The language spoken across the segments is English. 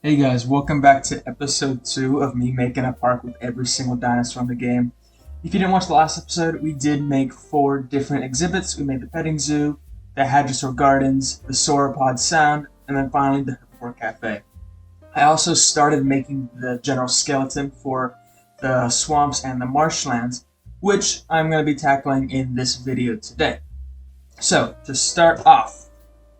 Hey guys, welcome back to episode 2 of me making a park with every single dinosaur in the game. If you didn't watch the last episode, we did make 4 different exhibits. We made the petting zoo, the hadrosaur gardens, the sauropod sound, and then finally the herbivore cafe. I also started making the general skeleton for the swamps and the marshlands, which I'm going to be tackling in this video today. So, to start off,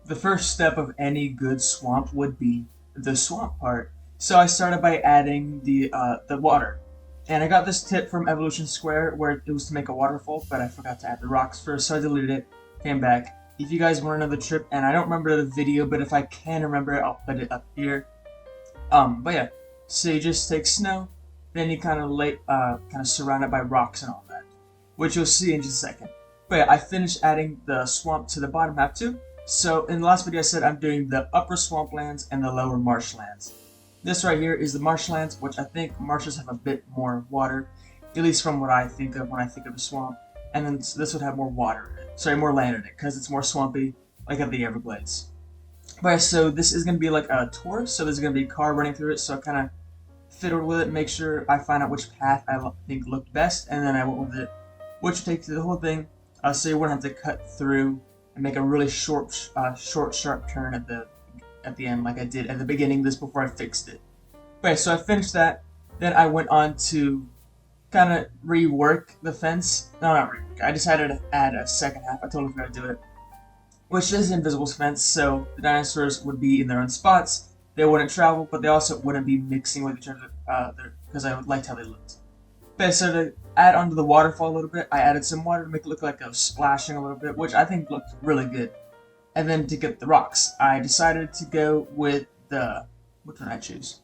the first step of any good swamp would be the swamp part. So I started by adding the water. And I got this tip from Evolution Square where it was to make a waterfall, but I forgot to add the rocks first, so I deleted it, came back. If you guys want another trip, and I don't remember the video, but if I can remember it, I'll put it up here. But yeah, so you just take snow, then you kind of surround it by rocks and all that, which you'll see in just a second. But yeah, I finished adding the swamp to the bottom half too. So in the last video I said I'm doing the upper swamplands and the lower marshlands. This right here is the marshlands, which I think marshes have a bit more water, at least from what I think of when I think of a swamp. And then this would have more water in it. Sorry, more land in it, because it's more swampy, like at the Everglades. But so this is going to be like a tour, so there's going to be a car running through it, so I kind of fiddled with it, make sure I find out which path I think looked best, and then I went with it, which takes the whole thing, so you wouldn't have to cut through and make a really short, sharp turn at the end, like I did at the beginning. This before I fixed it. Okay, so I finished that. Then I went on to kind of rework the fence. No, not rework. I decided to add a second half. I totally forgot to do it, which is invisible fence. So the dinosaurs would be in their own spots. They wouldn't travel, but they also wouldn't be mixing with each other because I liked how they looked. Okay, so to add onto the waterfall a little bit, I added some water to make it look like I was splashing a little bit, which I think looked really good. And then to get the rocks, I decided to go with which one I choose?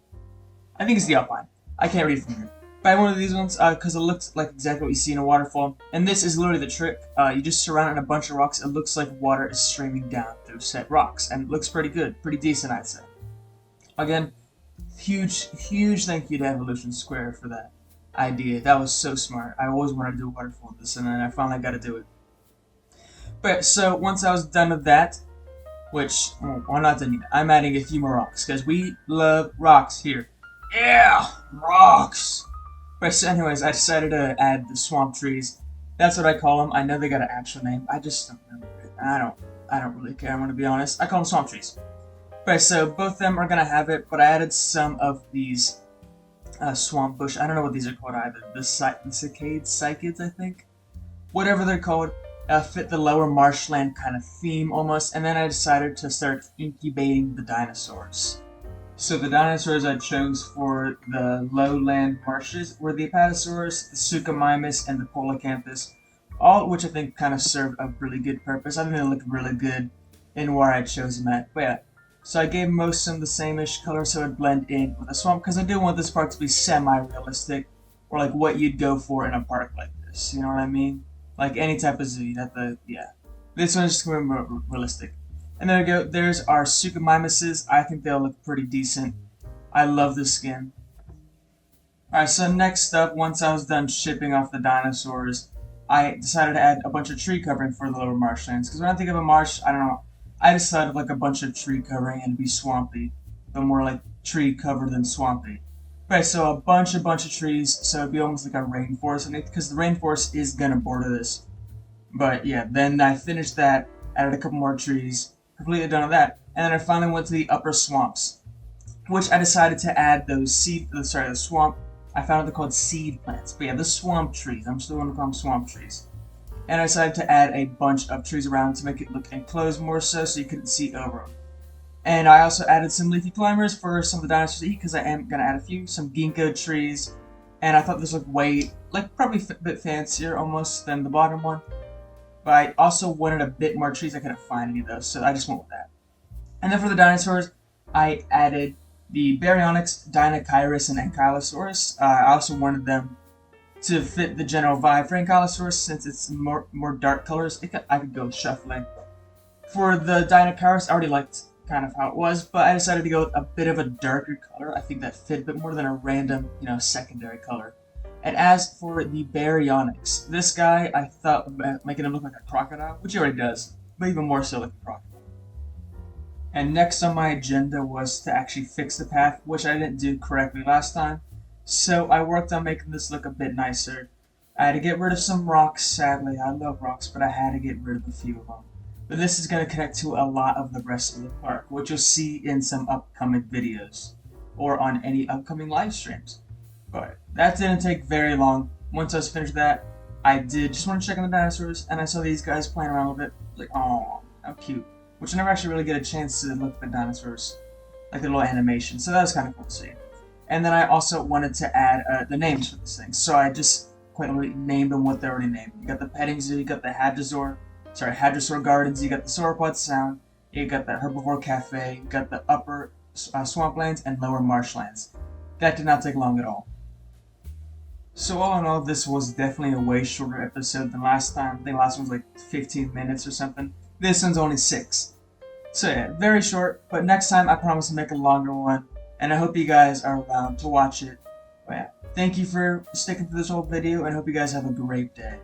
I think it's the Alpine. I can't read from here. Buy one of these ones because it looks like exactly what you see in a waterfall. And this is literally the trick. You just surround it in a bunch of rocks. It looks like water is streaming down through said rocks. And it looks pretty good. Pretty decent, I'd say. Again, huge thank you to Evolution Square for that idea. That was so smart. I always wanted to do a waterfall with this, and then I finally got to do it. But so once I was done with that, which I'm not done yet, I'm adding a few more rocks because we love rocks here. Yeah, rocks. But so anyways, I decided to add the swamp trees. That's what I call them. I know they got an actual name. I just don't remember it. I don't really care. I'm gonna be honest. I call them swamp trees. But so both of them are gonna have it, but I added some of these swamp bush. I don't know what these are called either. The cycads, I think. Whatever they're called, fit the lower marshland kind of theme almost. And then I decided to start incubating the dinosaurs. So the dinosaurs I chose for the Lowland Marshes were the Apatosaurus, the Suchomimus, and the Polacanthus, all of which I think kind of served a really good purpose. I think they looked really good in where I chose them at. But yeah, so I gave most of them the same-ish color so it would blend in with the swamp, because I do want this park to be semi-realistic, or like what you'd go for in a park like this, you know what I mean? Like any type of zoo, you'd have to, yeah. This one's just going to be more realistic. And there we go, there's our Suchomimuses. I think they'll look pretty decent. I love the skin. Alright, so next up, once I was done shipping off the dinosaurs, I decided to add a bunch of tree covering for the lower marshlands, because when I think of a marsh, I don't know, I just thought of like a bunch of tree covering and it'd be swampy, but more like tree covered than swampy. Right, so a bunch of trees, so it'd be almost like a rainforest, because the rainforest is gonna border this. But yeah, then I finished that, added a couple more trees, completely done with that, and then I finally went to the upper swamps, which I decided to add those the swamp. I found they're called seed plants, but yeah, the swamp trees. I'm still gonna call them swamp trees. And I decided to add a bunch of trees around to make it look enclosed more so you couldn't see over them. And I also added some leafy climbers for some of the dinosaurs to eat, because I am going to add a few, some ginkgo trees. And I thought this looked way, like probably a bit fancier almost than the bottom one. But I also wanted a bit more trees. I couldn't find any of those, so I just went with that. And then for the dinosaurs, I added the Baryonyx, Dinocyrus, and Ankylosaurus. I also wanted them to fit the general vibe for Ankylosaurus, since it's more dark colors. I could go shuffling. For the Dinocyrus, I already liked kind of how it was, but I decided to go with a bit of a darker color. I think that fit a bit more than a random, secondary color. And as for the Baryonyx, this guy I thought making him look like a crocodile, which he already does, but even more so like a crocodile. And next on my agenda was to actually fix the path, which I didn't do correctly last time. So I worked on making this look a bit nicer. I had to get rid of some rocks, sadly. I love rocks, but I had to get rid of a few of them. But this is going to connect to a lot of the rest of the park, which you'll see in some upcoming videos or on any upcoming live streams. But that didn't take very long. Once I was finished that, I did just want to check on the dinosaurs, and I saw these guys playing around with it. Like, oh, how cute. Which I never actually really get a chance to look at the dinosaurs, like the little animation. So that was kind of cool to see. And then I also wanted to add the names for this thing. So I just quite literally named them what they're already named. You got the petting zoo, you got the Hadrosaur Gardens, you got the Sauropod Sound, you got the Herbivore Cafe, you got the upper swamplands and lower marshlands. That did not take long at all. So all in all, this was definitely a way shorter episode than last time. I think last one was like 15 minutes or something. This one's only 6. So yeah, very short, but next time I promise to make a longer one, and I hope you guys are around to watch it. But yeah, thank you for sticking to this whole video, and I hope you guys have a great day.